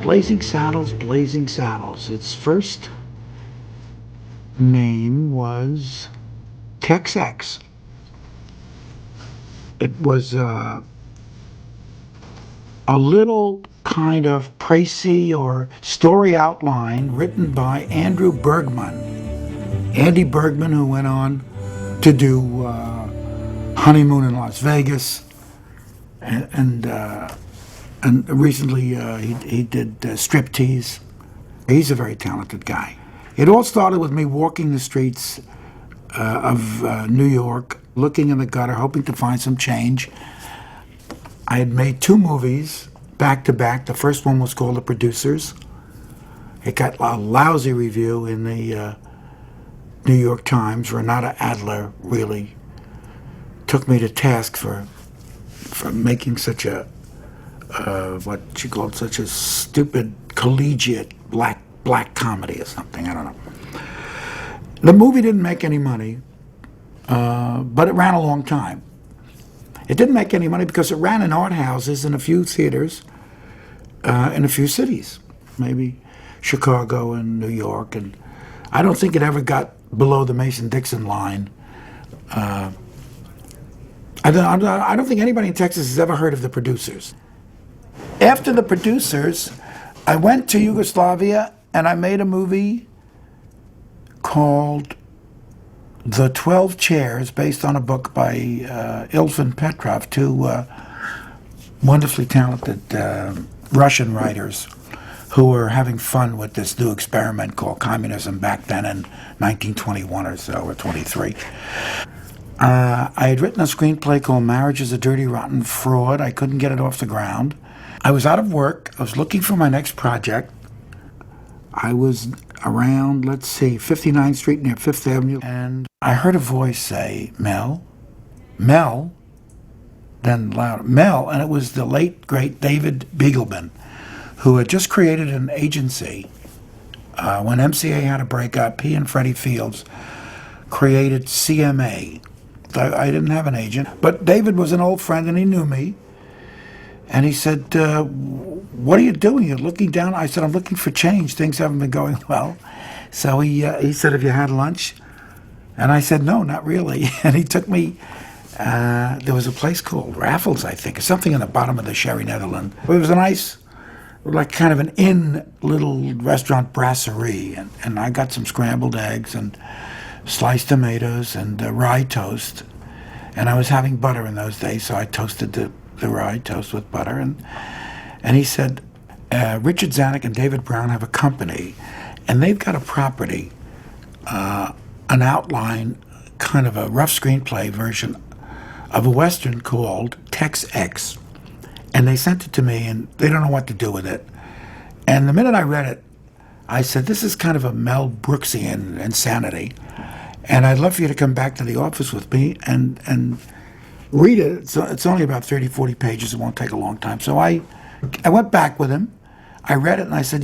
Blazing Saddles, Blazing Saddles. Its first name was Tex X. It was a little kind of précis or story outline written by Andrew Bergman. Andy Bergman, who went on to do Honeymoon in Las Vegas, and recently he did Striptease. He's a very talented guy. It all started with me walking the streets of New York, looking in the gutter, hoping to find some change. I had made two movies back to back. The first one was called The Producers. It got a lousy review in the New York Times. Renata Adler really took me to task for making such a what she called such a stupid collegiate black comedy or something. I don't know. The movie didn't make any money, but it ran a long time. It didn't make any money because it ran in art houses in a few theaters in a few cities, maybe Chicago and New York, and I don't think it ever got below the Mason-Dixon line. I don't think anybody in Texas has ever heard of The Producers. After The Producers, I went to Yugoslavia and I made a movie called The 12 Chairs, based on a book by Ilfin Petrov, two wonderfully talented Russian writers who were having fun with this new experiment called communism back then in 1921 or so, or 23. I had written a screenplay called Marriage is a Dirty Rotten Fraud. I couldn't get it off the ground. I was out of work. I was looking for my next project. I was around, 59th Street near Fifth Avenue, and I heard a voice say, Mel, then louder, Mel, and it was the late, great David Beagleman, who had just created an agency. When MCA had a breakup, he and Freddie Fields created CMA. I didn't have an agent, but David was an old friend and he knew me. And he said, what are you doing? You're looking down. I said, I'm looking for change. Things haven't been going well. So he said, have you had lunch? And I said, no, not really. And he took me, there was a place called Raffles, I think, or something in the bottom of the Sherry Netherland. It was a nice, like kind of an inn little restaurant brasserie. And I got some scrambled eggs and sliced tomatoes and rye toast. And I was having butter in those days, so I toasted the rye toast with butter. And he said, Richard Zanuck and David Brown have a company, and they've got a property, an outline, kind of a rough screenplay version of a Western called Tex X. And they sent it to me, and they don't know what to do with it. And the minute I read it, I said, this is kind of a Mel Brooksian insanity. And I'd love for you to come back to the office with me and read it. It's only about 30, 40 pages. It won't take a long time. So I went back with him. I read it, and I said,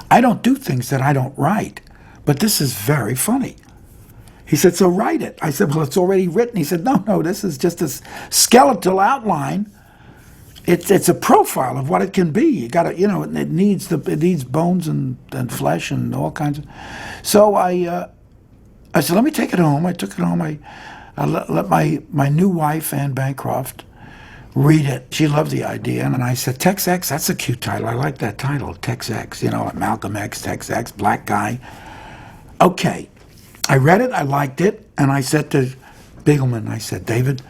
I don't do things that I don't write, but this is very funny. He said, so write it. I said, well, it's already written. He said, no, this is just a skeletal outline. It's a profile of what it can be. You got to, it needs bones and flesh and all kinds of. So I said, let me take it home. I took it home. I let my new wife, Anne Bancroft, read it. She loved the idea. And I said, Tex X, that's a cute title. I like that title, Tex X. Malcolm X, Tex X, black guy. Okay. I read it. I liked it. And I said to Beagleman, I said, David,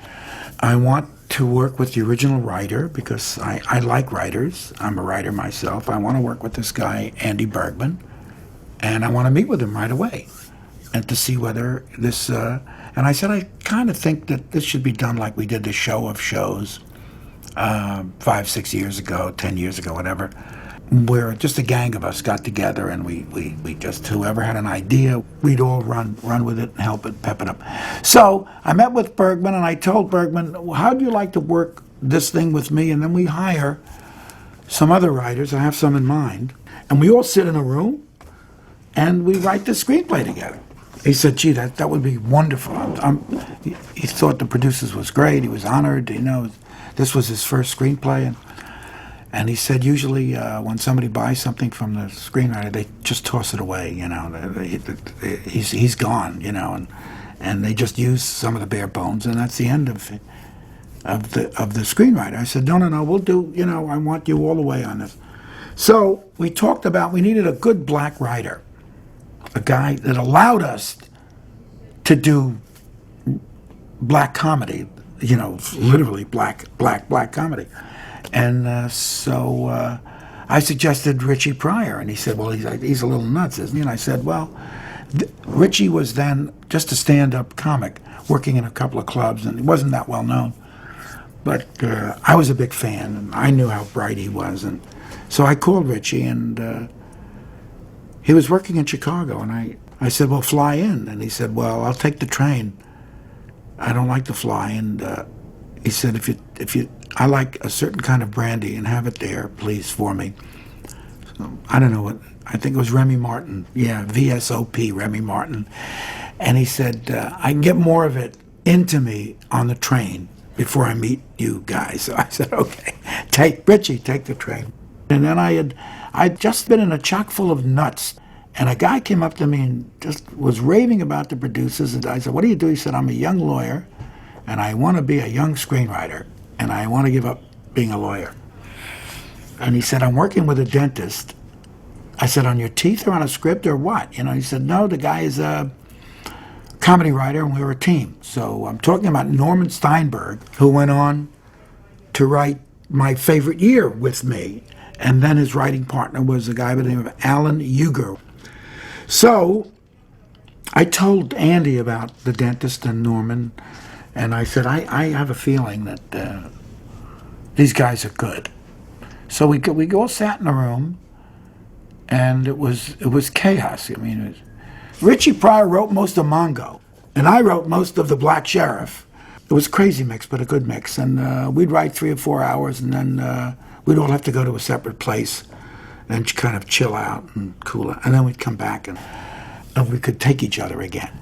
I want to work with the original writer because I like writers. I'm a writer myself. I want to work with this guy, Andy Bergman, and I want to meet with him right away and to see whether this... and I said, I kind of think that this should be done like we did the Show of Shows 5, 6 years ago, 10 years ago, whatever, where just a gang of us got together and we just, whoever had an idea, we'd all run with it and help it, pep it up. So I met with Bergman and I told Bergman, how'd you like to work this thing with me? And then we hire some other writers. I have some in mind. And we all sit in a room and we write the screenplay together. He said, gee, that would be wonderful. He thought The Producers was great. He was honored. This was his first screenplay. And he said usually when somebody buys something from the screenwriter, they just toss it away, you know. He's gone, you know, and they just use some of the bare bones, and that's the end of the screenwriter. I said, no, we'll do, you know, I want you all the way on this. So we talked about, we needed a good black writer, a guy that allowed us to do black comedy, you know, literally black comedy. And so I suggested Richie Pryor, and he said, well, he's a little nuts, isn't he? And I said, well, Richie was then just a stand-up comic working in a couple of clubs, and he wasn't that well known. But I was a big fan, and I knew how bright he was. And so I called Richie, and he was working in Chicago, and I said, well, fly in. And he said, well, I'll take the train. I don't like to fly. And he said, if you, I like a certain kind of brandy, and have it there, please, for me. So I don't know what, I think it was Remy Martin. Yeah, VSOP, Remy Martin. And he said, I can get more of it into me on the train before I meet you guys. So I said, okay, Richie, take the train. And then I'd just been in a chock full of nuts, and a guy came up to me and just was raving about the producers. And I said, what do you do? He said, I'm a young lawyer, and I want to be a young screenwriter, and I want to give up being a lawyer. And he said, I'm working with a dentist. I said, on your teeth or on a script or what? You know, he said, no, the guy is a comedy writer, and we were a team. So I'm talking about Norman Steinberg, who went on to write My Favorite Year with me. And then his writing partner was a guy by the name of Alan Uger. So I told Andy about the dentist and Norman, and I said, I have a feeling that these guys are good. So we all sat in a room, and it was chaos. I mean, Richie Pryor wrote most of Mongo, and I wrote most of The Black Sheriff. It was a crazy mix, but a good mix. And we'd write 3 or 4 hours, and then we'd all have to go to a separate place and kind of chill out and cool out. And then we'd come back, and we could take each other again.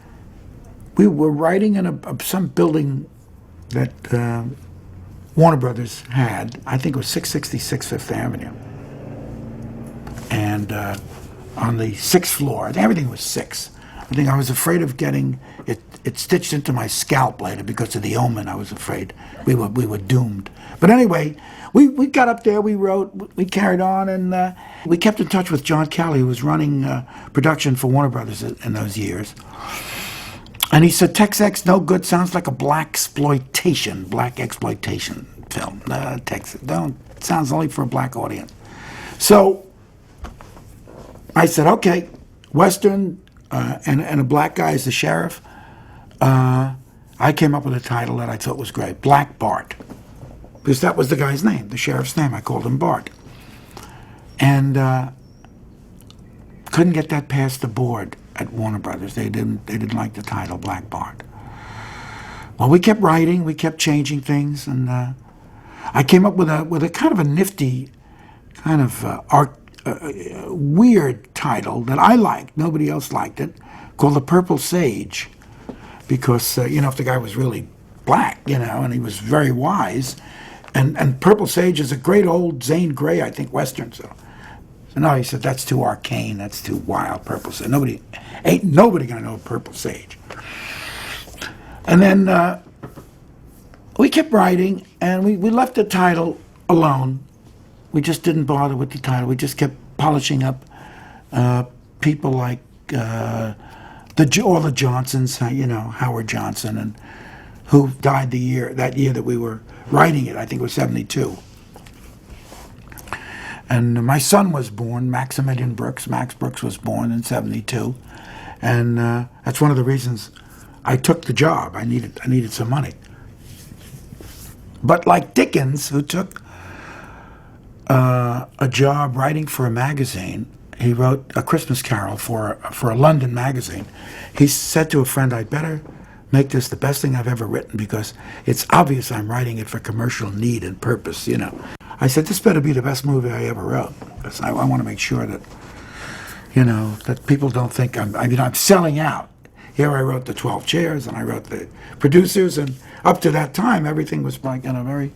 We were writing in some building that Warner Brothers had. I think it was 666 Fifth Avenue. And on the 6th floor, everything was 6. I think I was afraid of getting it stitched into my scalp later because of the omen. I was afraid we were doomed. But anyway, we got up there, we wrote, we carried on, and we kept in touch with John Kelly, who was running production for Warner Brothers in those years. And he said, Tex X, no good, sounds like a black exploitation film. Tex X, it sounds only for a black audience. So I said, okay, Western, and a black guy is the sheriff. I came up with a title that I thought was great, Black Bart, because that was the guy's name, the sheriff's name. I called him Bart. And couldn't get that past the board at Warner Brothers. They didn't like the title, Black Bart. Well, we kept writing, we kept changing things, and I came up with a kind of a nifty, kind of weird title that I liked. Nobody else liked it, called The Purple Sage, because you know, if the guy was really black, you know, and he was very wise, and Purple Sage is a great old Zane Grey, I think, Western. So no, he said, that's too arcane, that's too wild, Purple Sage. Ain't nobody gonna know Purple Sage. And then we kept writing, and we left the title alone. We just didn't bother with the title. We just kept polishing up people like all the Johnsons, you know, Howard Johnson, and who died that year that we were writing it. I think it was 72. And my son was born, Maximilian Brooks. Max Brooks was born in 72, and that's one of the reasons I took the job. I needed some money. But like Dickens, who took a job writing for a magazine, he wrote A Christmas Carol for a London magazine. He said to a friend, I'd better make this the best thing I've ever written because it's obvious I'm writing it for commercial need and purpose, you know. I said, this better be the best movie I ever wrote, because I want to make sure that, you know, that people don't think I'm selling out. Here I wrote the 12 Chairs, and I wrote the producers, and up to that time, everything was like, you know, very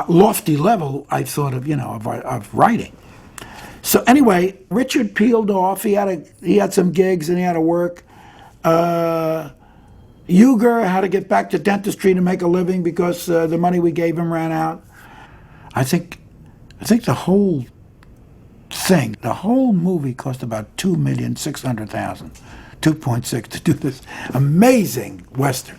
lofty level, I thought of, of writing. So anyway, Richard peeled off. He had some gigs and he had to work. Uger had to get back to dentistry to make a living because the money we gave him ran out. I think the whole movie cost about $2,600,000, 2.6 to do this amazing Western.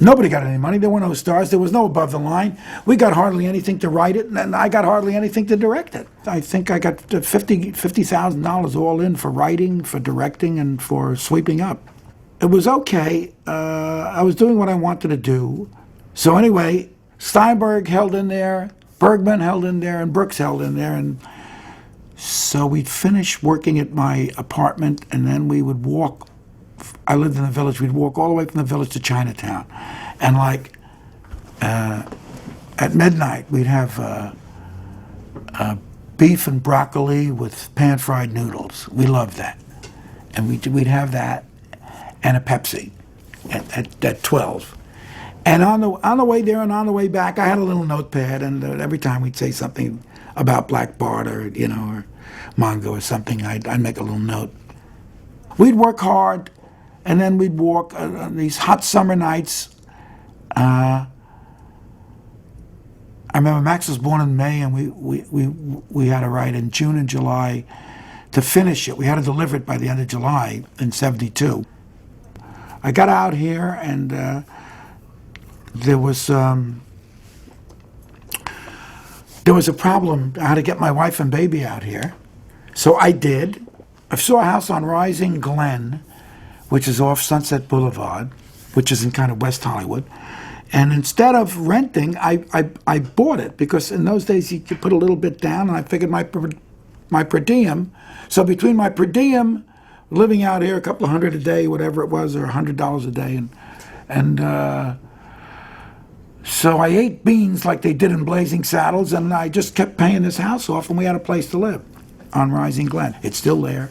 Nobody got any money. There were no stars. There was no above the line. We got hardly anything to write it, and I got hardly anything to direct it. I think I got $50,000 all in for writing, for directing, and for sweeping up. It was okay. I was doing what I wanted to do. So anyway, Steinberg held in there, Bergman held in there, and Brooks held in there, and so we'd finish working at my apartment, and then we would walk. I lived in the village. We'd walk all the way from the village to Chinatown, and at midnight we'd have beef and broccoli with pan-fried noodles. We loved that, and we'd have that and a Pepsi at 12. And on the way there and on the way back, I had a little notepad, and every time we'd say something about Black Bart or or Mongo or something, I'd make a little note. We'd work hard, and then we'd walk these hot summer nights. I remember Max was born in May, and we had to write in June and July to finish it. We had to deliver it by the end of July in '72. I got out here, and there was a problem. I had to get my wife and baby out here, so I did. I saw a house on Rising Glen, which is off Sunset Boulevard, which is in kind of West Hollywood. And instead of renting, I bought it, because in those days you could put a little bit down, and I figured my per diem. So between my per diem, living out here, a couple of $100 a day, whatever it was, or $100 a day, and so I ate beans like they did in Blazing Saddles, and I just kept paying this house off, and we had a place to live on Rising Glen. It's still there.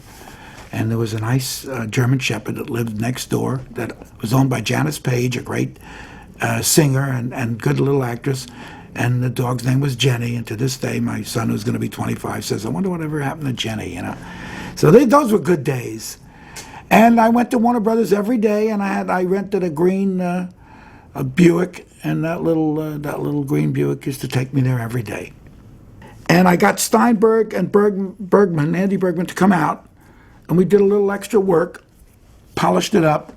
And there was a nice German Shepherd that lived next door that was owned by Janice Page, a great singer and good little actress. And the dog's name was Jenny. And to this day, my son, who's going to be 25, says, I wonder whatever happened to Jenny, So those were good days. And I went to Warner Brothers every day, and I rented a green a Buick, and that little green Buick used to take me there every day. And I got Steinberg and Bergman, Andy Bergman, to come out, and we did a little extra work, polished it up.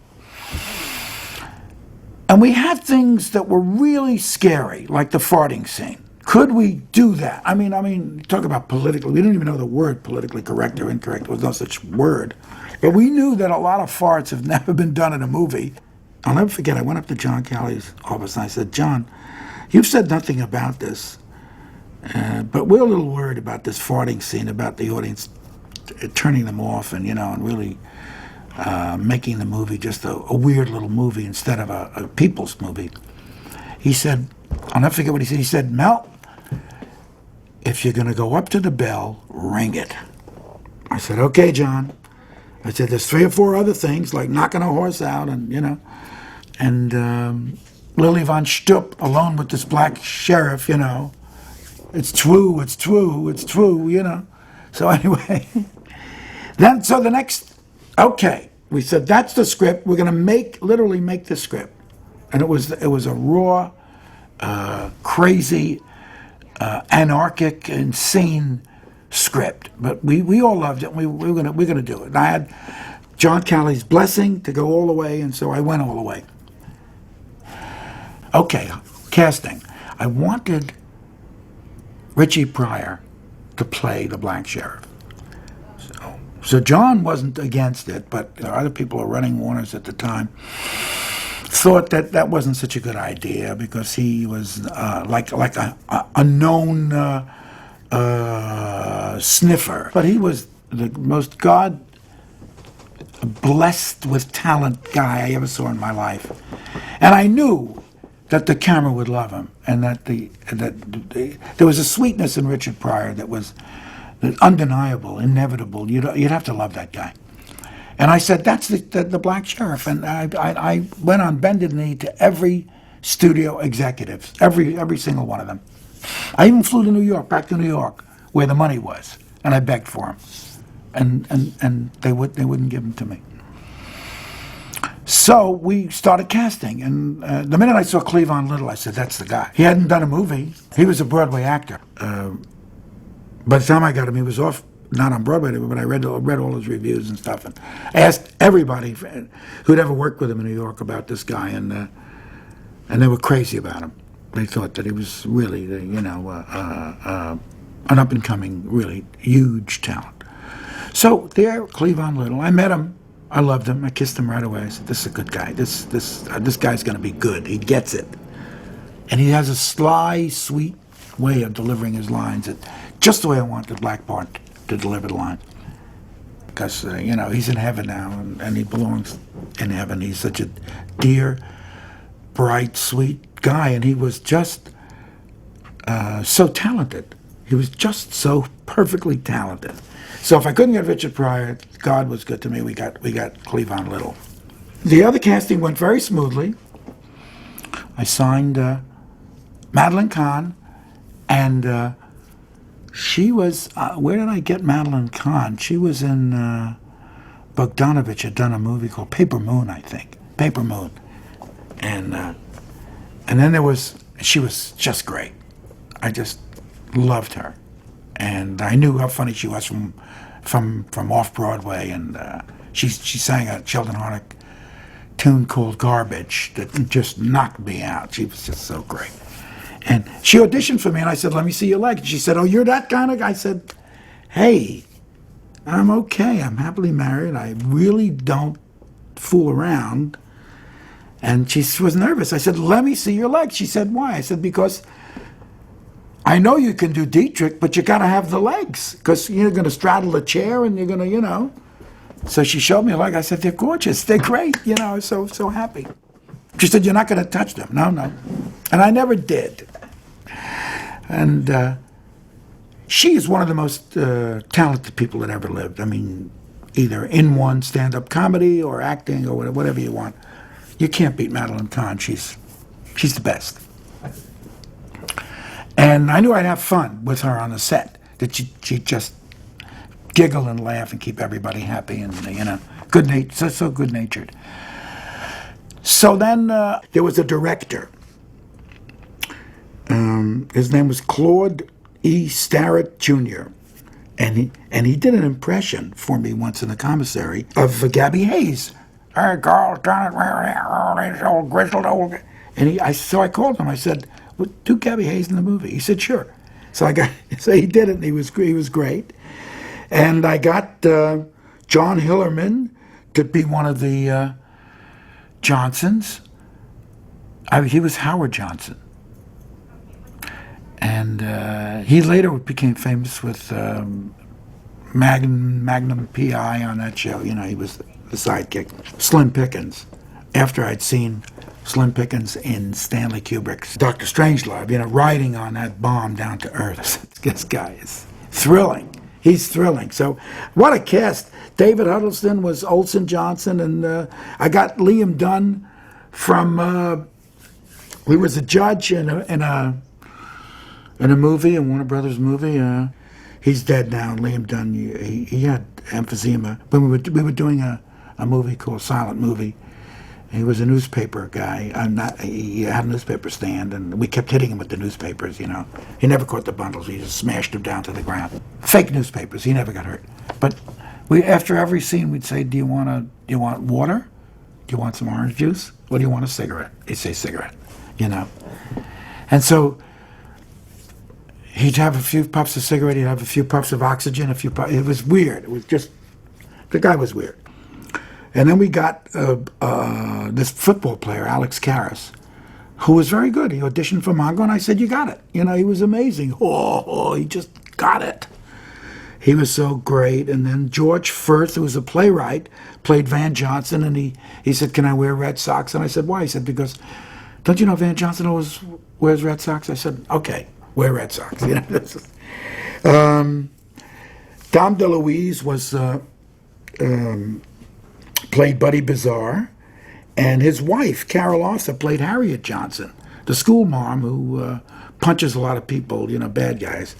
And we had things that were really scary, like the farting scene. Could we do that? I mean, talk about politically. We didn't even know the word politically correct or incorrect. There was no such word. But we knew that a lot of farts have never been done in a movie. I'll never forget, I went up to John Calley's office and I said, John, you've said nothing about this, but we're a little worried about this farting scene, about the audience turning them off and, and really making the movie just a weird little movie instead of a people's movie. He said, I'll never forget what he said. He said, Mel, if you're going to go up to the bell, ring it. I said, okay, John. I said, there's 3 or 4 other things, like knocking a horse out and, and Lily von Stupp alone with this black sheriff, It's true, it's true, it's true, So anyway, so the next, okay, we said, that's the script. We're going to literally make the script. And it was a raw, crazy, anarchic, insane script. But we all loved it. We're gonna do it. And I had John Calley's blessing to go all the way, and so I went all the way. Okay, casting. I wanted Richie Pryor to play the Black Sheriff. So John wasn't against it, but other people who were running Warner's at the time thought that wasn't such a good idea, because he was like a known sniffer. But he was the most God-blessed with talent guy I ever saw in my life. And I knew that the camera would love him, and that there was a sweetness in Richard Pryor that was undeniable, inevitable. You'd have to love that guy. And I said, that's the Black Sheriff. And I went on bended knee to every studio executives, every single one of them. I even flew to New York, back to New York, where the money was, and I begged for them, and they wouldn't give them to me. So we started casting, and the minute I saw Cleavon Little, I said, that's the guy. He hadn't done a movie. He was a Broadway actor. By the time I got him, he was off, not on Broadway, but I read all his reviews and stuff, and I asked everybody who'd ever worked with him in New York about this guy, and they were crazy about him. They thought that he was really, an up-and-coming, really huge talent. So there, Cleavon Little, I met him. I loved him. I kissed him right away. I said, this is a good guy. This guy's going to be good. He gets it. And he has a sly, sweet way of delivering his lines, just the way I want the Black Bart to deliver the lines. Because, he's in heaven now, and he belongs in heaven. He's such a dear, bright, sweet guy, and he was just so talented. He was just so perfectly talented. So if I couldn't get Richard Pryor, God was good to me. We got Cleavon Little. The other casting went very smoothly. I signed Madeline Kahn, and she was, where did I get Madeline Kahn? She was in, Bogdanovich had done a movie called Paper Moon, I think. Paper Moon. And then she was just great. I just loved her. And I knew how funny she was from off-Broadway, and she sang a Sheldon Harnick tune called Garbage that just knocked me out. She was just so great. And she auditioned for me, and I said, let me see your leg. And she said, oh, you're that kind of guy? I said, hey, I'm okay. I'm happily married. I really don't fool around. And she was nervous. I said, let me see your legs. She said, why? I said, because I know you can do Dietrich, but you got to have the legs, because you're going to straddle a chair and you're going to, So she showed me a leg. I said, they're gorgeous. They're great. So happy. She said, you're not going to touch them. No. And I never did. And she is one of the most talented people that ever lived. I mean, either in one stand-up comedy or acting or whatever you want. You can't beat Madeline Kahn. She's the best. And I knew I'd have fun with her on the set. That she'd just giggle and laugh and keep everybody happy and, so good-natured. So then there was a director. His name was Claude E. Starrett Jr. And he did an impression for me once in the commissary of Gabby Hayes. Hey, Carl, this old grizzled old. And so I called him. I said, well, do Gabby Hayes in the movie. He said, sure. So he did it, and he was great. And I got John Hillerman to be one of the Johnsons. He was Howard Johnson. And he later became famous with Magnum P.I. on that show. He was the sidekick. Slim Pickens. After I'd seen Slim Pickens in Stanley Kubrick's Dr. Strangelove, riding on that bomb down to earth. This guy is thrilling. He's thrilling. So what a cast. David Huddleston was Olsen Johnson, and I got Liam Dunn from, he was a judge in a movie, a Warner Brothers movie. He's dead now, Liam Dunn. He had emphysema. But we were doing a movie called Silent Movie. He was a newspaper guy. He had a newspaper stand, and we kept hitting him with the newspapers, He never caught the bundles. We just smashed them down to the ground. Fake newspapers. He never got hurt. But after every scene, we'd say, do you want water? Do you want some orange juice? Or do you want a cigarette? He'd say cigarette, And so he'd have a few puffs of cigarette. He'd have a few puffs of oxygen. It was weird. It was just, the guy was weird. And then we got this football player, Alex Karras, who was very good. He auditioned for Mongo, and I said, you got it. He was amazing. He just got it. He was so great. And then George Firth, who was a playwright, played Van Johnson, and he said, can I wear red socks? And I said, why? He said, because, don't you know Van Johnson always wears red socks? I said, okay, wear red socks. Dom DeLuise was... played Buddy Bizarre, and his wife, Carol Arthur, played Harriet Johnson. the school mom who punches a lot of people, you know, bad guys.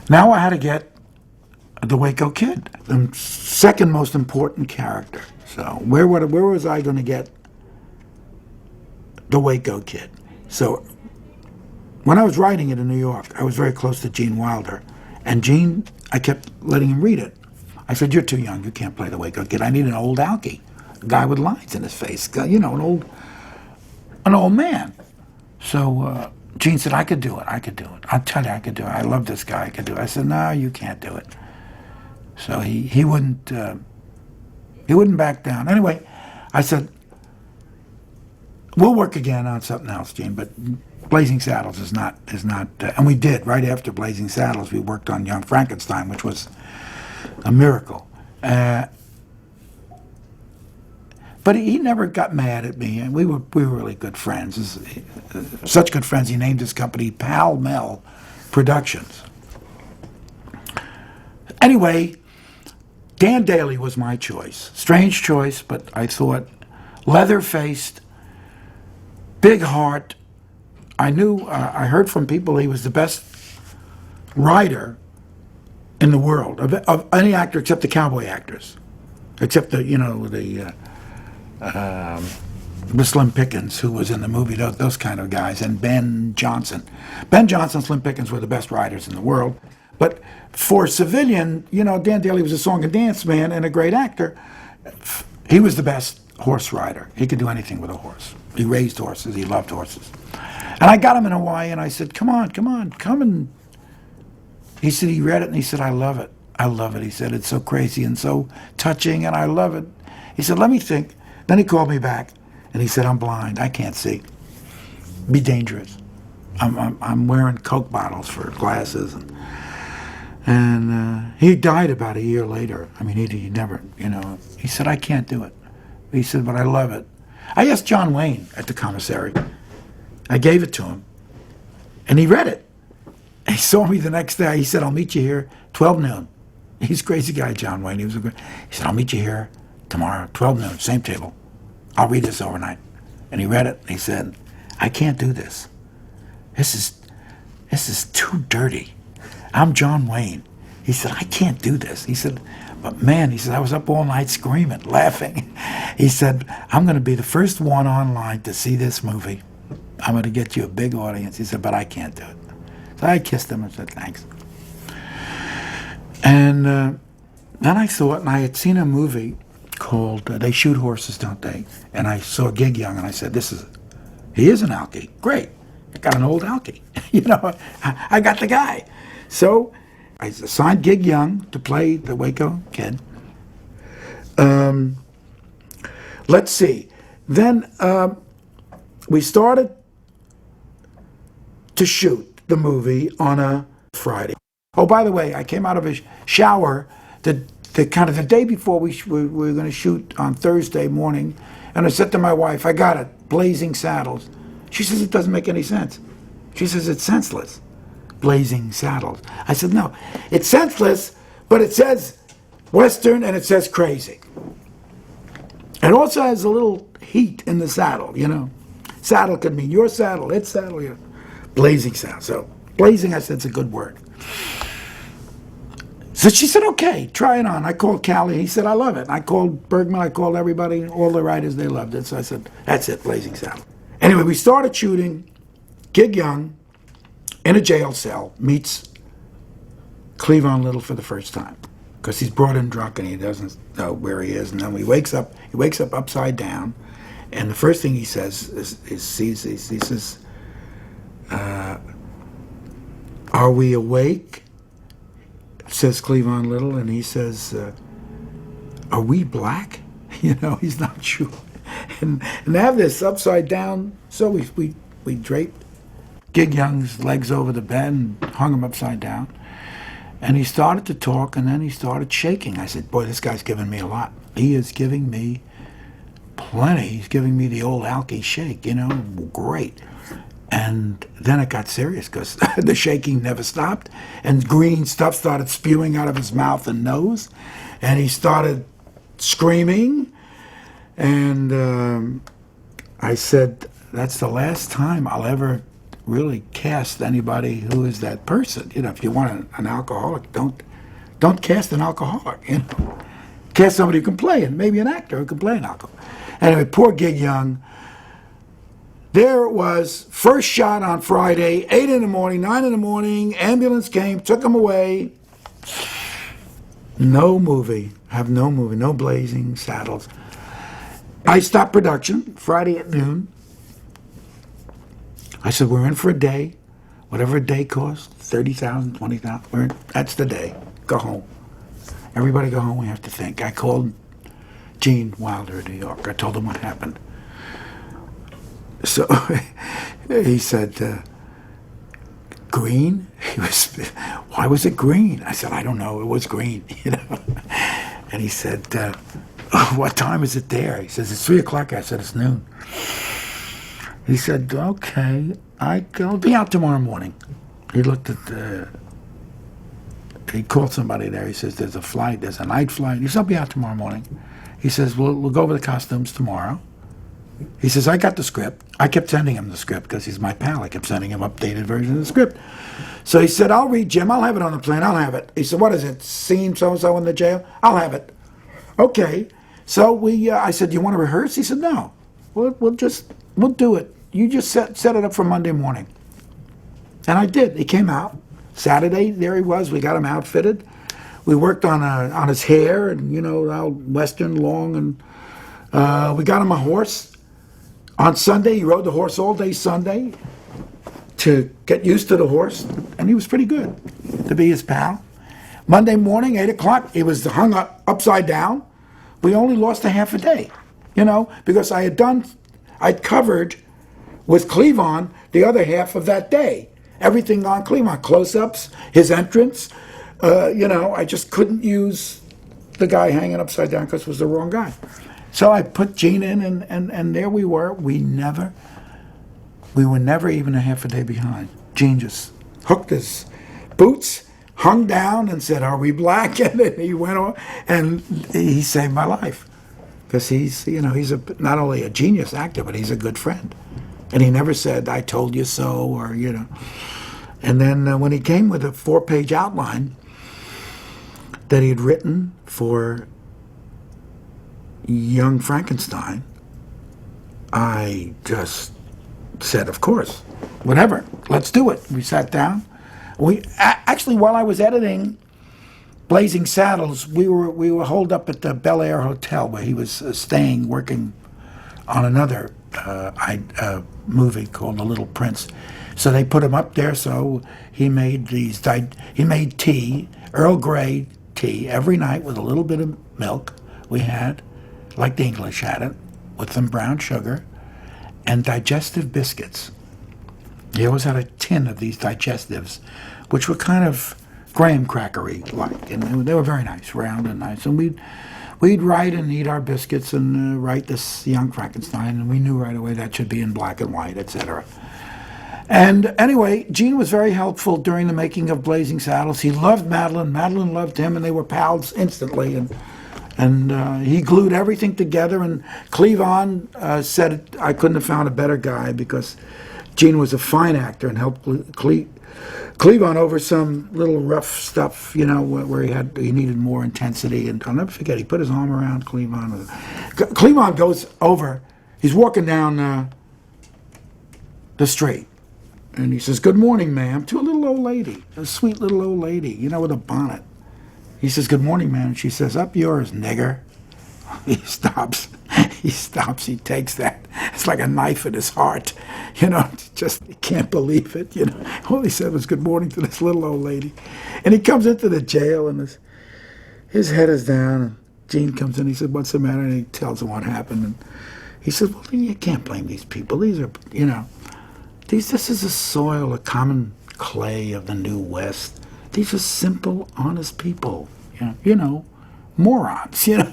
Now I had to get the Waco Kid, the second most important character. So where was I going to get the Waco Kid? So when I was writing it in New York, I was very close to Gene Wilder. And Gene, I kept letting him read it. I said, you're too young. You can't play the Waco Kid. I need an old alkie, a guy with lines in his face, you know, an old man. So Gene said, I could do it. I could do it. I'll tell you, I could do it. I love this guy. I could do it. I said, no, you can't do it. So he wouldn't back down. Anyway, I said, we'll work again on something else, Gene, but Blazing Saddles is not, and we did. Right after Blazing Saddles, we worked on Young Frankenstein, which was a miracle. But he never got mad at me, and we were really good friends. Such good friends, he named his company Pal Mel Productions. Anyway, Dan Daly was my choice. Strange choice, but I thought leather-faced, big heart. I knew, I heard from people he was the best writer in the world, of any actor except the cowboy actors, except the, you know, the Slim Pickens, who was in the movie, those kind of guys, and Ben Johnson. Ben Johnson, Slim Pickens were the best writers in the world. But for civilian, you know, Dan Daly was a song and dance man and a great actor. He was the best horse rider. He could do anything with a horse. He raised horses. He loved horses. And I got him in Hawaii, and I said, come on, come and... He said he read it, and he said, I love it. I love it. He said, it's so crazy and so touching, and I love it. He said, let me think. Then he called me back, and he said, I'm blind. I can't see. Be dangerous. I'm wearing Coke bottles for glasses. And he died about a year later. I mean, he never, you know, he said, I can't do it. He said, but I love it. I asked John Wayne at the commissary. I gave it to him, and he read it. He saw me the next day. He said, I'll meet you here 12 noon. He's a crazy guy, John Wayne. He said, I'll meet you here tomorrow, 12 noon, same table. I'll read this overnight. And he read it, and he said, I can't do this. This is too dirty. I'm John Wayne. He said, I can't do this. He said, but man, he said, I was up all night screaming, laughing. He said, I'm going to be the first one online to see this movie. I'm going to get you a big audience. He said, but I can't do it. So I kissed him and said, thanks. And then I thought, and I had seen a movie called They Shoot Horses, Don't They? And I saw Gig Young, and I said, he is an alkie. Great. I got an old alkie. You know, I got the guy. So I assigned Gig Young to play the Waco Kid. Let's see. Then we started to shoot the movie on a Friday. Oh, by the way, I came out of a shower the kind of the day before we were going to shoot on Thursday morning, and I said to my wife, I got it, Blazing Saddles. She says, it doesn't make any sense. She says, it's senseless. Blazing Saddles. I said, no, it's senseless, but it says Western and it says crazy. It also has a little heat in the saddle, you know. Saddle could mean your saddle, its saddle, you know. Blazing Saddle. So blazing, I said, it's a good word. So she said, okay, try it on. I called Callie. He said, I love it. I called Bergman. I called everybody, all the writers, they loved it. So I said, that's it, Blazing Saddle. Anyway, we started shooting. Gig Young, in a jail cell, meets Cleavon Little for the first time, because he's brought in drunk and he doesn't know where he is. And then he wakes up upside down, and the first thing he says he says, are we awake? Says Cleavon Little, and he says, are we black? You know, he's not sure. And they have this upside down, so we draped Gig Young's legs over the bed and hung him upside down. And he started to talk, and then he started shaking. I said, boy, this guy's giving me a lot. He is giving me plenty. He's giving me the old alky shake, you know, great. And then it got serious, because the shaking never stopped, and green stuff started spewing out of his mouth and nose, and he started screaming. And I said, that's the last time I'll ever really cast anybody who is that person. You know, if you want an alcoholic, don't cast an alcoholic. You know, cast somebody who can play, and maybe an actor who can play an alcoholic. Anyway, poor Gig Young. There it was, first shot on Friday, 8 in the morning, 9 in the morning, ambulance came, took him away. No movie, no Blazing Saddles. I stopped production Friday at noon. I said, we're in for a day. Whatever a day costs, 30,000, 20,000, that's the day. Go home. Everybody go home, we have to think. I called Gene Wilder in New York. I told him what happened. So he said, green? Why was it green? I said, I don't know, it was green, you know. And he said, what time is it there? He says, it's 3 o'clock. I said, it's noon. He said, okay, I'll be out tomorrow morning. He looked at he called somebody there. He says, there's a night flight. He said, I'll be out tomorrow morning. He says, we'll go over the costumes tomorrow. He says, I got the script. I kept sending him the script because he's my pal. I kept sending him updated versions of the script. So he said, I'll read, Jim. I'll have it on the plane. I'll have it. He said, what is it? Scene so-and-so in the jail? I'll have it. Okay. So I said, do you want to rehearse? He said, no. We'll do it. You just set it up for Monday morning. And I did. He came out. Saturday, there he was. We got him outfitted. We worked on his hair and, you know, all Western, long. And we got him a horse. On Sunday, he rode the horse all day Sunday to get used to the horse, and he was pretty good to be his pal. Monday morning, 8 o'clock, he was hung up upside down. We only lost a half a day, you know, because I'd covered with Cleavon the other half of that day. Everything on Cleavon, close-ups, his entrance. You know, I just couldn't use the guy hanging upside down because it was the wrong guy. So I put Gene in, and there we were. We were never even a half a day behind. Gene just hooked his boots, hung down, and said, are we black? And then he went on, and he saved my life. Because he's not only a genius actor, but he's a good friend. And he never said, I told you so, or, you know. And then when he came with a 4-page outline that he had written for Young Frankenstein, I just said, of course, whatever, let's do it. We sat down. Actually, while I was editing Blazing Saddles, we were holed up at the Bel Air Hotel where he was staying, working on another movie called The Little Prince. So they put him up there. So he made tea, Earl Grey tea, every night with a little bit of milk. We had, like the English had it, with some brown sugar and digestive biscuits. He always had a tin of these digestives, which were kind of graham crackery-like, and they were very nice, round and nice. And we'd write and eat our biscuits and write this Young Frankenstein, and we knew right away that should be in black and white, etc. And anyway, Gene was very helpful during the making of Blazing Saddles. He loved Madeline. Madeline loved him, and they were pals instantly. And he glued everything together. And Cleavon said I couldn't have found a better guy because Gene was a fine actor and helped Cleavon over some little rough stuff, you know, where he needed more intensity. And I'll never forget, he put his arm around Cleavon. Cleavon goes over. He's walking down the street. And he says, good morning, ma'am, to a little old lady, a sweet little old lady, you know, with a bonnet. He says, good morning, ma'am. She says, up yours, nigger. He stops, he takes that. It's like a knife in his heart, you know, just he can't believe it, you know. All he said was good morning to this little old lady. And he comes into the jail, and his head is down, and Gene comes in, he said, what's the matter? And he tells him what happened. And he says, well, you can't blame these people. These are, you know, this is a soil, a common clay of the New West. These are simple, honest people, you know, morons, you know.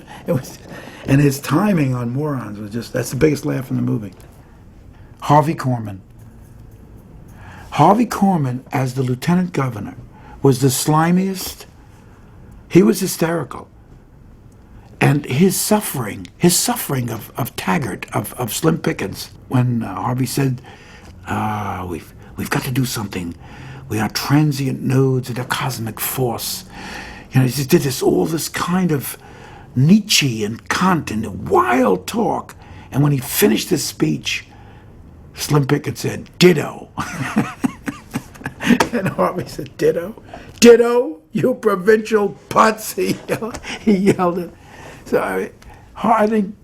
And his timing on morons was that's the biggest laugh in the movie. Harvey Korman as the lieutenant governor was the slimiest. He was hysterical. And his suffering of Taggart, of Slim Pickens, when Harvey said, we've got to do something. We are transient nodes of the cosmic force. You know, he just did all this kind of Nietzsche and Kant and wild talk. And when he finished his speech, Slim Pickens said, ditto. And Harvey said, ditto? Ditto, you provincial putz, he yelled it. So I think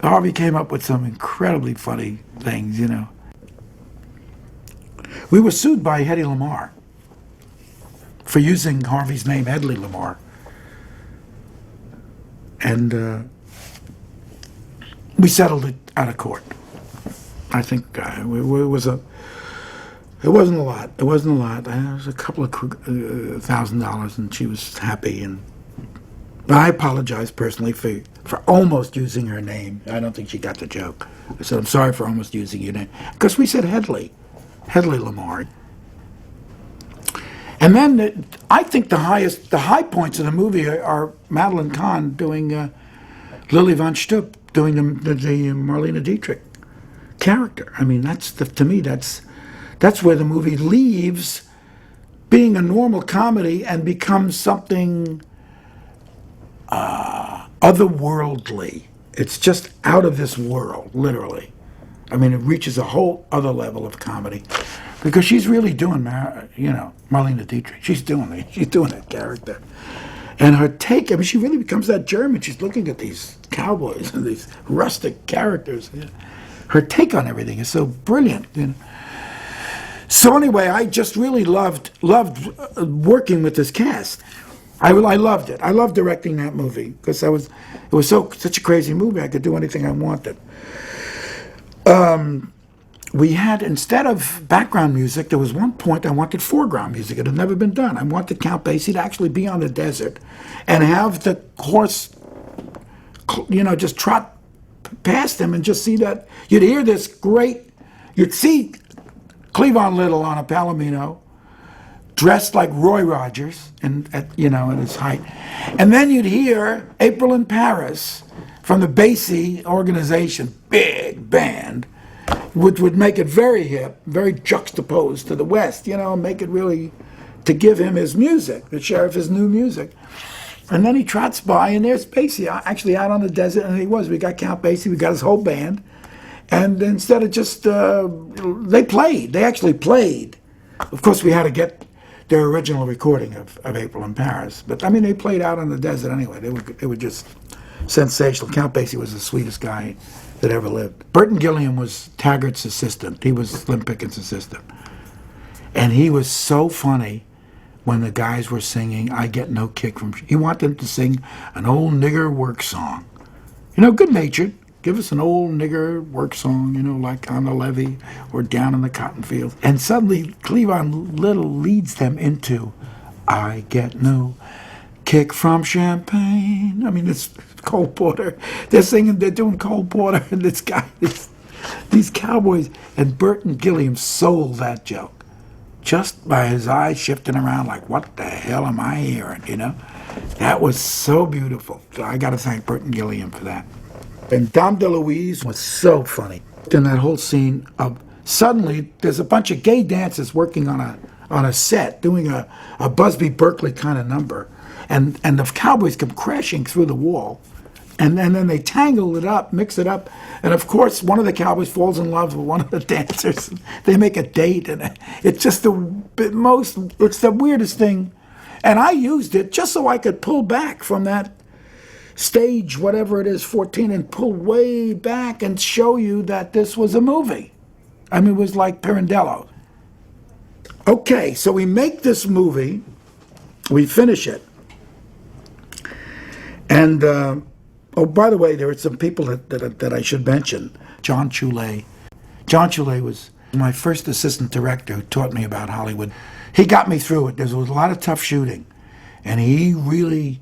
Harvey came up with some incredibly funny things, you know. We were sued by Hedy Lamarr for using Harvey's name, Hedley Lamarr. And we settled it out of court. I think it wasn't a lot. It wasn't a lot. It was a couple of $1,000, and she was happy. But I apologized personally for almost using her name. I don't think she got the joke. I said, I'm sorry for almost using your name. Because we said Hedley Lamarr. And then I think the high points of the movie are Madeline Kahn doing Lily von Stupp doing the Marlene Dietrich character. I mean, to me, that's where the movie leaves being a normal comedy and becomes something otherworldly. It's just out of this world, literally. I mean, it reaches a whole other level of comedy because she's really doing, Marlene Dietrich. She's doing it. She's doing that character. And her take, I mean, she really becomes that German. She's looking at these cowboys and these rustic characters. Yeah. Her take on everything is so brilliant, you know. So anyway, I just really loved working with this cast. I loved it. I loved directing that movie because it was such a crazy movie. I could do anything I wanted. We had, instead of background music, there was one point I wanted foreground music. It had never been done. I wanted Count Basie to actually be on the desert and have the horse, just trot past him and just see that. You'd hear this you'd see Cleavon Little on a Palomino, dressed like Roy Rogers, at his height. And then you'd hear April in Paris from the Basie organization, big band, which would make it very hip, very juxtaposed to the West, make it really, to give him his music, the sheriff his new music. And then he trots by, and there's Basie, actually out on the desert, and we got Count Basie, we got his whole band. And instead of just, they actually played. Of course, we had to get their original recording of April in Paris. But, I mean, they played out on the desert anyway. They were just sensational. Count Basie was the sweetest guy that ever lived. Burton Gilliam was Taggart's assistant. He was Slim Pickens' assistant. And he was so funny when the guys were singing, I Get No Kick from... He wanted them to sing an old nigger work song. Good-natured. Give us an old nigger work song, like on the levee or down in the cotton fields. And suddenly, Cleavon Little leads them into I Get No Kick from Champagne. I mean, it's Cole Porter. They're doing Cole Porter, and these cowboys. And Burton Gilliam sold that joke just by his eyes shifting around like, what the hell am I hearing, That was so beautiful. So I got to thank Burton Gilliam for that. And Dom DeLuise was so funny. In that whole scene of suddenly there's a bunch of gay dancers working on a set doing a Busby Berkeley kind of number, and the cowboys come crashing through the wall, and then they tangle it up, mix it up, and of course one of the cowboys falls in love with one of the dancers. They make a date, and it's just it's the weirdest thing. And I used it just so I could pull back from that stage, whatever it is, 14, and pull way back and show you that this was a movie. I mean, it was like Pirandello. Okay, so we make this movie, we finish it, and by the way, there are some people that I should mention. John Choulet. John Choulet was my first assistant director who taught me about Hollywood. He got me through it. There was a lot of tough shooting, and he really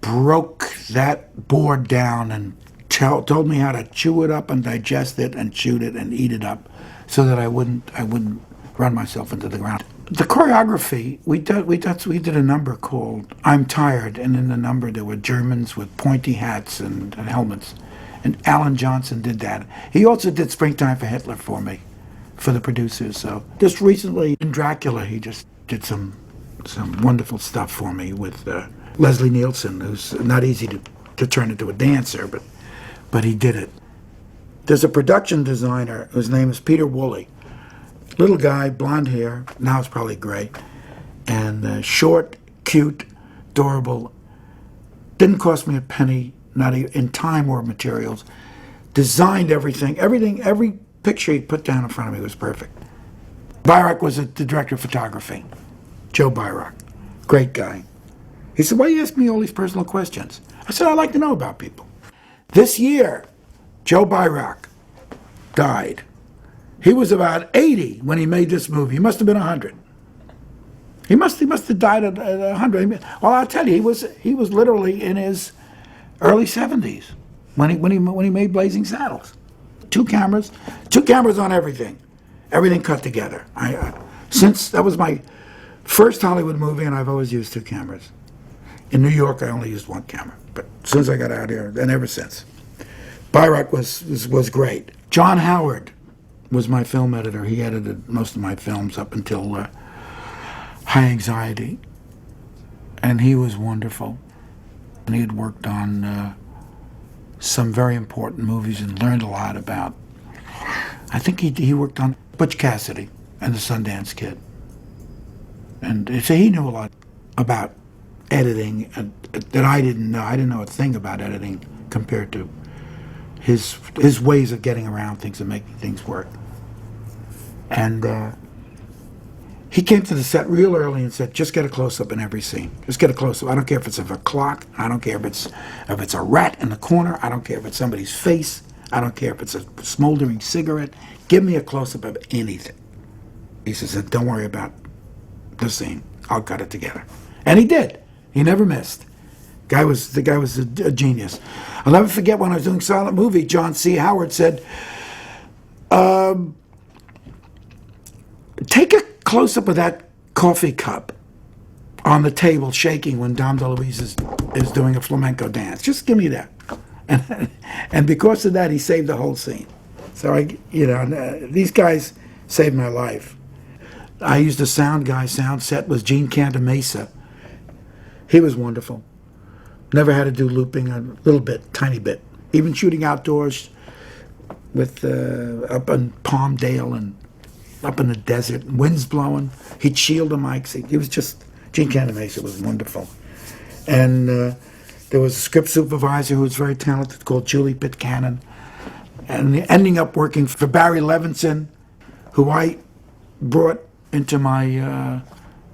broke that board down and told me how to chew it up and digest it and shoot it and eat it up so that I wouldn't run myself into the ground. The choreography, we did a number called "I'm Tired," and in the number there were Germans with pointy hats and helmets, and Alan Johnson did that. He also did "Springtime for Hitler" for me, for the producers. So just recently in Dracula, he just did some wonderful stuff for me with Leslie Nielsen, who's not easy to turn into a dancer, but he did it. There's a production designer whose name is Peter Woolley. Little guy, blonde hair, now it's probably gray, and short, cute, adorable. Didn't cost me a penny, not even in time or materials. Designed everything, every picture he put down in front of me was perfect. Byrock was the director of photography. Joe Byrock, great guy. He said, "Why are you asking me all these personal questions?" I said, "I like to know about people." This year, Joe Byrock died. He was about 80 when he made this movie. He must have been 100. He must have died at 100. Well, I'll tell you, he was literally in his early 70s when he made Blazing Saddles. Two cameras on everything cut together. Since that was my first Hollywood movie, and I've always used two cameras. In New York, I only used one camera, but as soon as I got out here, and ever since, Byrock was great. John Howard was my film editor. He edited most of my films up until High Anxiety, and he was wonderful. And he had worked on some very important movies and learned a lot about. I think he worked on Butch Cassidy and the Sundance Kid, and so he knew a lot about editing that I didn't know. I didn't know a thing about editing compared to his ways of getting around things and making things work. And he came to the set real early and said, "Just get a close-up in every scene. Just get a close-up. I don't care if it's of a clock. I don't care if it's a rat in the corner. I don't care if it's somebody's face. I don't care if it's a smoldering cigarette. Give me a close-up of anything." He says, "Don't worry about the scene. I'll cut it together." And he did. He never missed. The guy was a genius. I'll never forget when I was doing silent movie, John C. Howard said, "Take a close-up of that coffee cup on the table shaking when Dom DeLuise is doing a flamenco dance. Just give me that." And because of that, he saved the whole scene. So these guys saved my life. I used a sound guy. Sound set was Gene Cantamesa. He was wonderful. Never had to do looping, a little bit, tiny bit. Even shooting outdoors with up in Palmdale and up in the desert, winds blowing. He'd shield the mics. He was just, Gene Cantamesa was wonderful. And there was a script supervisor who was very talented called Julie Pitcairn, and ending up working for Barry Levinson, who I brought into my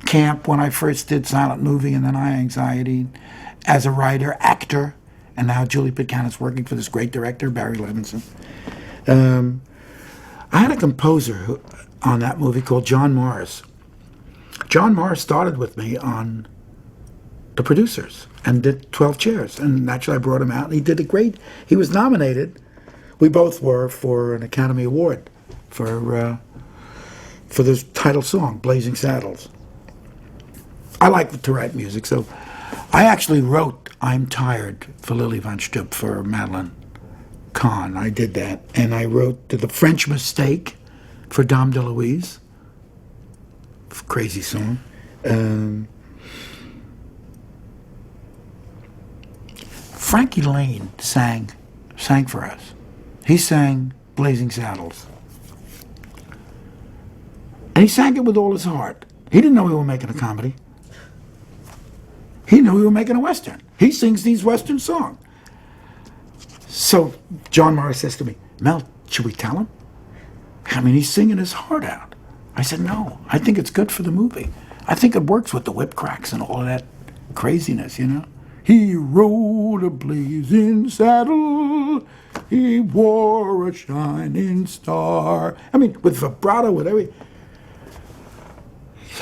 camp when I first did silent movie and then High Anxiety as a writer, actor, and now Julie Pitcairn is working for this great director, Barry Levinson. I had a composer on that movie called John Morris. John Morris started with me on The Producers and did 12 Chairs, and naturally I brought him out, and he did a great. He was nominated. We both were for an Academy Award for the title song, Blazing Saddles. I like to write music, so I actually wrote I'm Tired for Lily Von Stupp for Madeline Kahn. I did that. And I wrote The French Mistake for Dom DeLuise. Crazy song. Frankie Lane sang for us. He sang Blazing Saddles. And he sang it with all his heart. He didn't know we were making a comedy. He knew we were making a Western. He sings these Western songs. So John Morris says to me, "Mel, should we tell him? I mean, he's singing his heart out." I said, "No, I think it's good for the movie. I think it works with the whip cracks and all of that craziness, you know." He rode a blazing saddle. He wore a shining star. I mean, with vibrato, with every.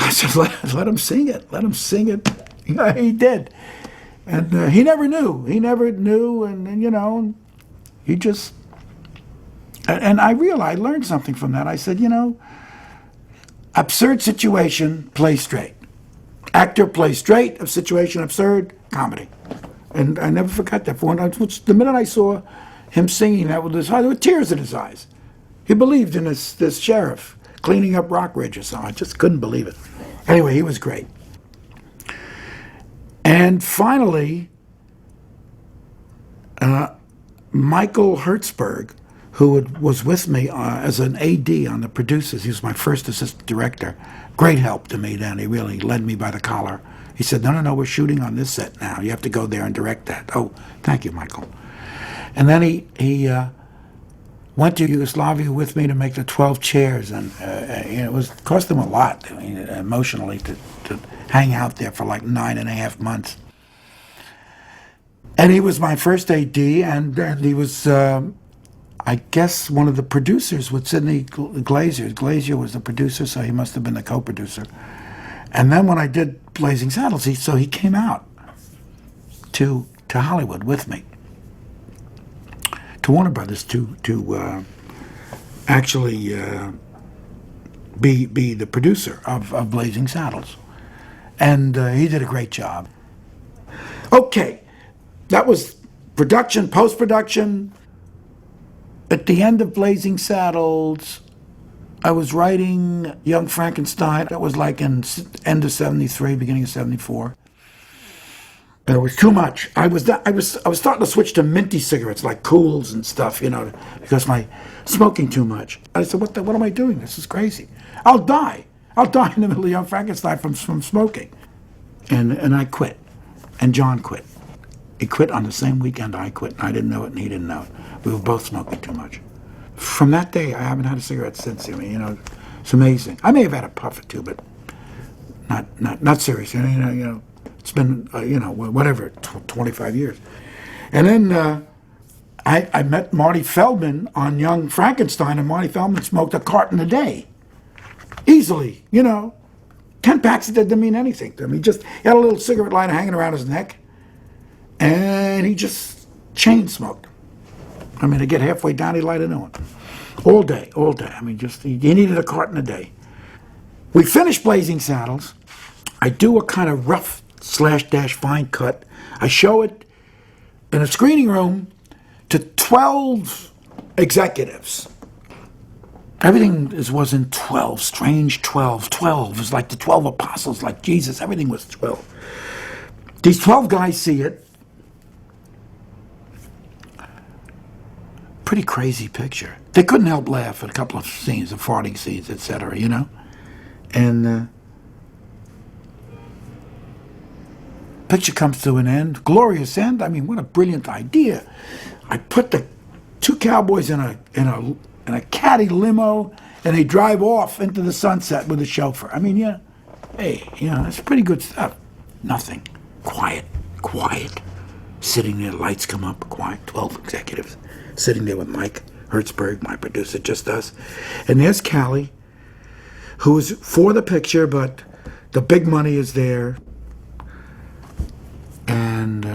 I said, let him sing it. Let him sing it. Yeah, he did. And he never knew. He never knew. And he just. And I realized, I learned something from that. I said, Absurd situation, play straight. Actor plays straight, a situation absurd, comedy. And I never forgot that. The minute I saw him singing that with his eyes, there were tears in his eyes. He believed in this sheriff cleaning up Rockridge or something. I just couldn't believe it. Anyway, he was great. And finally, Michael Hertzberg, who was with me as an AD on the producers. He was my first assistant director. Great help to me then. He really led me by the collar. He said, no, we're shooting on this set now. You have to go there and direct that. Oh, thank you, Michael. And then he went to Yugoslavia with me to make the 12 chairs. And it cost him a lot, emotionally, to hang out there for like 9.5 months. And he was my first AD, and he was... I guess one of the producers with Sidney Glazier. Glazier was the producer, so he must have been the co-producer. And then when I did Blazing Saddles, he came out to Hollywood with me, to Warner Brothers, to actually be the producer of Blazing Saddles. And he did a great job. Okay, that was production, post-production. At the end of Blazing Saddles, I was writing Young Frankenstein. That was like in end of '73, beginning of '74. It was too much. I was starting to switch to minty cigarettes, like Cools and stuff, because my smoking too much. I said, what am I doing? This is crazy. I'll die in the middle of Young Frankenstein from smoking. And I quit. And John quit. He quit on the same weekend I quit. I didn't know it, and he didn't know it. We were both smoking too much. From that day, I haven't had a cigarette since. It's amazing. I may have had a puff or two, but not seriously. It's been whatever, 25 years. And then I met Marty Feldman on Young Frankenstein, and Marty Feldman smoked a carton a day, easily. 10 packs, it didn't mean anything to him. He had a little cigarette lighter hanging around his neck, and he just chain smoked. To get halfway down, he'd light a new one. All day. He needed a carton a day. We finished Blazing Saddles. I do a kind of rough / fine cut. I show it in a screening room to 12 executives. Everything was in 12, strange 12. 12 is like the 12 apostles, like Jesus. Everything was 12. These 12 guys see it. Pretty crazy picture. They couldn't help laugh at a couple of scenes, the farting scenes, etc., And picture comes to an end. Glorious end. What a brilliant idea. I put the two cowboys in a caddy limo, and they drive off into the sunset with the chauffeur. That's pretty good stuff. Nothing. Quiet. Sitting there, lights come up, quiet. 12 executives. Sitting there with Mike Hertzberg, my producer, just us. And there's Callie, who's for the picture, but the big money is there. And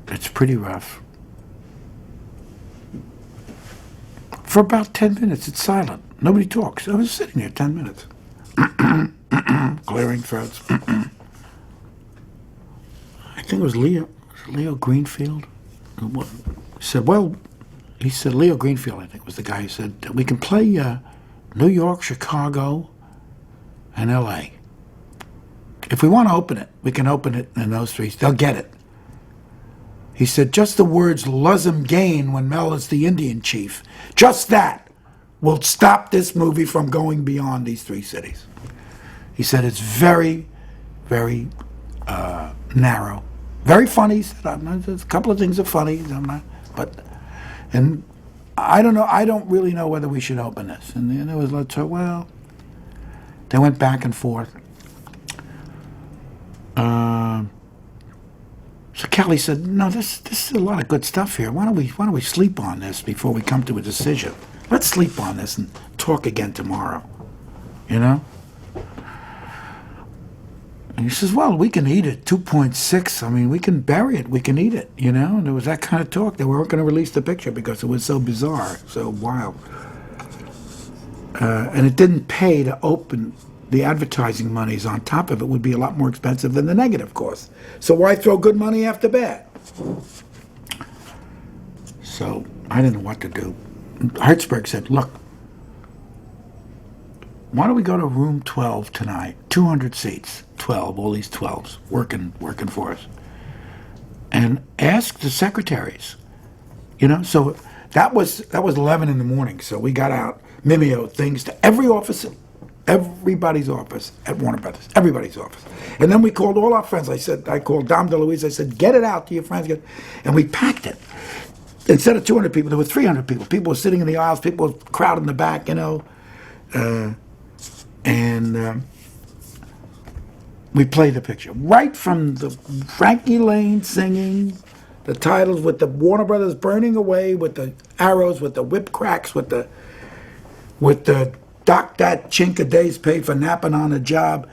it's pretty rough. For about 10 minutes, it's silent. Nobody talks. I was sitting there 10 minutes. Clearing throats. I think it was Leo Greenfield. He said, Leo Greenfield, I think, was the guy who said, we can play New York, Chicago, and L.A. If we want to open it, we can open it in those three. They'll get it. He said, just the words Luzum Gain when Mel is the Indian chief, just that will stop this movie from going beyond these three cities. He said, it's very, very narrow. Very funny. He said, a couple of things are funny. And I don't know. I don't really know whether we should open this. And then it was like, well, they went back and forth. So Kelly said, no, this is a lot of good stuff here. Why don't we sleep on this before we come to a decision? Let's sleep on this and talk again tomorrow. And he says, well, we can eat it, 2.6. We can bury it. We can eat it, And there was that kind of talk. They weren't going to release the picture because it was so bizarre, so wild. and it didn't pay to open. The advertising monies on top of it would be a lot more expensive than the negative cost. So why throw good money after bad? So I didn't know what to do. Hertzberg said, look, why don't we go to room 12 tonight? 200 seats, 12, all these 12s working for us. And ask the secretaries, so that was 11 in the morning. So we got out Mimeo things to every office, everybody's office at Warner Brothers, everybody's office. And then we called all our friends. I called Dom DeLuise. I said, get it out to your friends. And we packed it. Instead of 200 people, there were 300 people. People were sitting in the aisles. People were crowded in the back, and we played the picture. Right from the Frankie Lane singing, the titles with the Warner Brothers burning away, with the arrows, with the whip cracks, with the dock that chink a day's pay for napping on a job.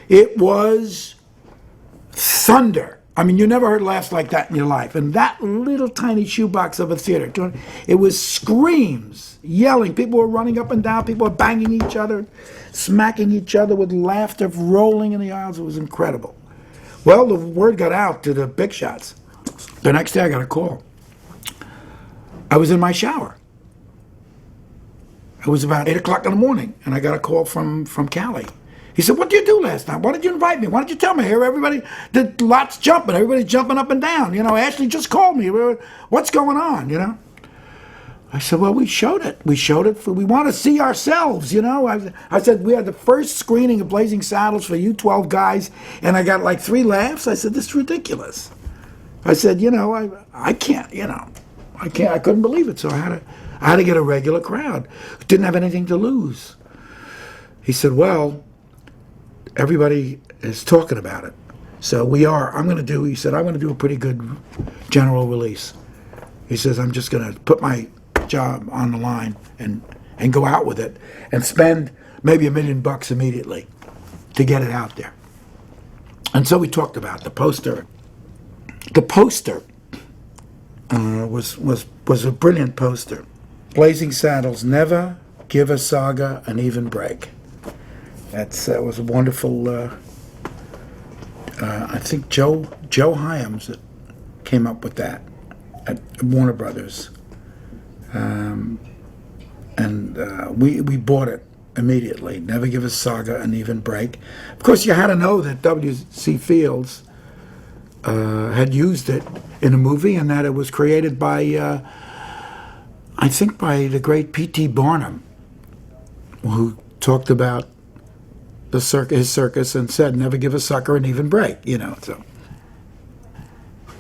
It was thunder. I mean, you never heard laughs like that in your life. And that little tiny shoebox of a theater, it was screams, yelling. People were running up and down. People were banging each other, smacking each other with laughter, rolling in the aisles. It was incredible. Well, the word got out to the big shots. The next day I got a call. I was in my shower. It was about 8 o'clock in the morning, and I got a call from Cali. He said, what did you do last night? Why did you invite me? Why did you tell me? Here, everybody, the lot's jumping. Everybody's jumping up and down. Ashley just called me. What's going on, I said, well, we showed it. We want to see ourselves, I said, we had the first screening of Blazing Saddles for you 12 guys, and I got like 3 laughs. I said, this is ridiculous. I said, I can't, I couldn't believe it. So I had to get a regular crowd. Didn't have anything to lose. He said, well, everybody is talking about it. So he said, I'm going to do a pretty good general release. He says, I'm just going to put my job on the line and go out with it and spend maybe $1 million immediately to get it out there. And so we talked about the poster. The poster was a brilliant poster. Blazing Saddles, never give a saga an even break. That was a wonderful. I think Joe Hyams came up with that at Warner Brothers, and we bought it immediately. Never give a saga an even break. Of course, you had to know that W.C. Fields had used it in a movie, and that it was created by, I think, by the great P.T. Barnum, who talked about his circus and said, never give a sucker an even break, So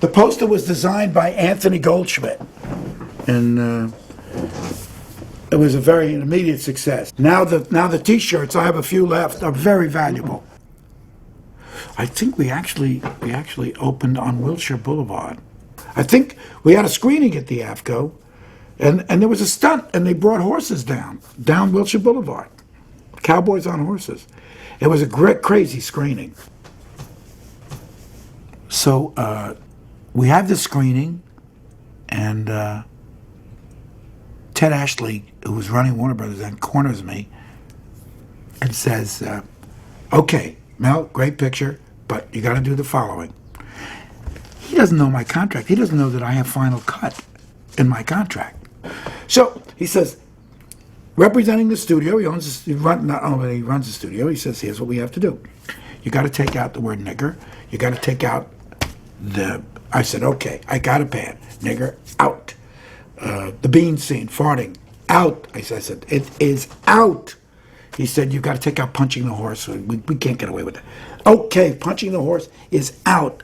the poster was designed by Anthony Goldschmidt, and it was a very immediate success. Now the T-shirts, I have a few left, are very valuable. I think we actually opened on Wilshire Boulevard. I think we had a screening at the AFCO, and there was a stunt, and they brought horses down Wilshire Boulevard, cowboys on horses. It was a great, crazy screening. So we have the screening, and Ted Ashley, who was running Warner Brothers, then corners me and says, okay, Mel, great picture, but you got to do the following. He doesn't know my contract. He doesn't know that I have final cut in my contract. So he says, representing the studio, not only he runs the studio, he says, here's what we have to do. You got to take out the word nigger. You got to take out I said, okay, I got a pad. Nigger, out. The bean scene, farting, out. I said, it is out. He said, you've got to take out punching the horse. We can't get away with it. Okay, punching the horse is out.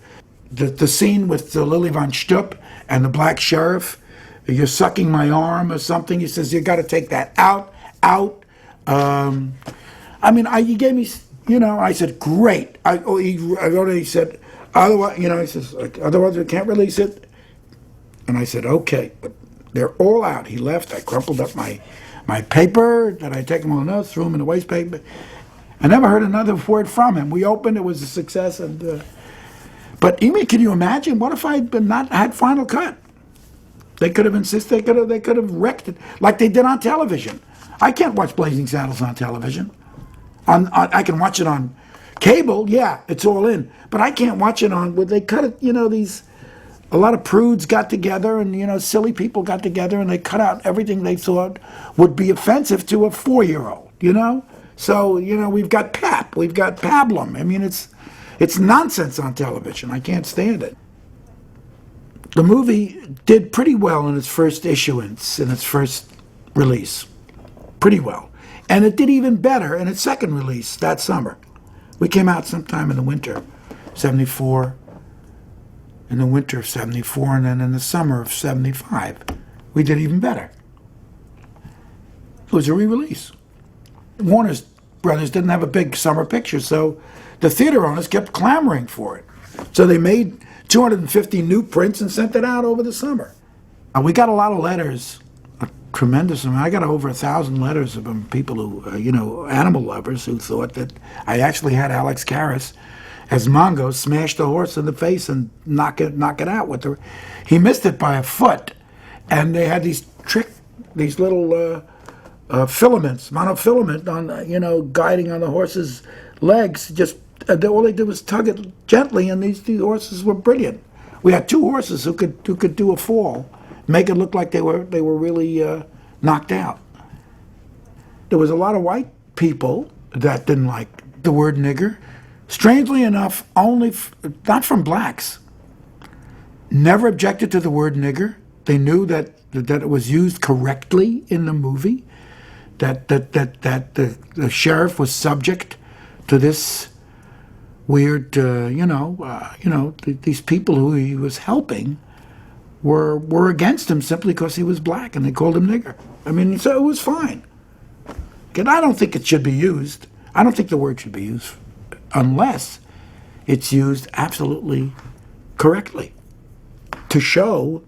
The scene with the Lily von Stupp and the black sheriff, you're sucking my arm or something. He says, you got to take that out. He gave me, I said, great. He said, otherwise, he says, otherwise we can't release it. And I said, okay, but they're all out. He left. I crumpled up my paper that I'd taken all the notes, threw them in the waste paper. I never heard another word from him. We opened. It was a success. But can you imagine? What if I had not had final cut? They could have insisted. They could have wrecked it like they did on television. I can't watch Blazing Saddles on television. I can watch it on cable, yeah, it's all in. But I can't watch it on, where they cut it, a lot of prudes got together and, silly people got together and they cut out everything they thought would be offensive to a 4-year-old. So, we've got pap, we've got pablum. I mean, it's nonsense on television. I can't stand it. The movie did pretty well in its first issuance, in its first release. Pretty well. And it did even better in its second release that summer. We came out sometime in the winter, 74, in the winter of 74, and then in the summer of 75. We did even better. It was a re-release. Warner Brothers didn't have a big summer picture, so the theater owners kept clamoring for it. So they made 250 new prints and sent it out over the summer. We got a lot of letters, a tremendous amount. I got over 1,000 letters from people who, animal lovers who thought that I actually had Alex Karras as Mongo smash the horse in the face and knock it out with the. He missed it by a foot, and they had these little filaments, monofilament on, guiding on the horse's legs. Just all they did was tug it gently, and these horses were brilliant. We had 2 horses who could do a fall, make it look like they were really knocked out. There was a lot of white people that didn't like the word nigger. Strangely enough, not from blacks. Never objected to the word nigger. They knew that it was used correctly in the movie. That the sheriff was subject to this weird, these people who he was helping were against him simply because he was black, and they called him nigger. I mean, so it was fine. And I don't think it should be used. I don't think the word should be used unless it's used absolutely correctly to show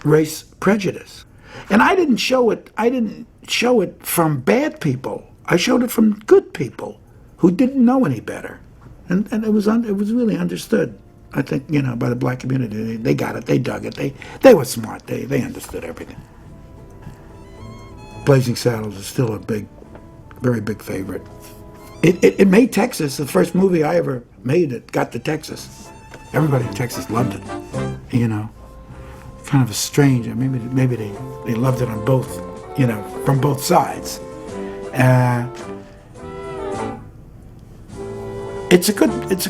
race prejudice. And I didn't show it from bad people. I showed it from good people who didn't know any better. And it was really understood, I think, by the black community. They got it. They dug it. They were smart. They understood everything. Blazing Saddles is still a very big favorite. It made Texas, the first movie I ever made that got to Texas. Everybody in Texas loved it, Kind of a strange, maybe they loved it on both, from both sides. It's a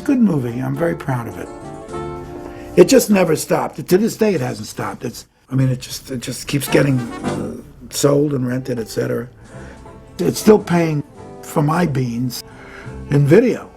good movie. I'm very proud of it. It just never stopped. To this day, it hasn't stopped. It just keeps getting sold and rented, etc. It's still paying for my beans in video.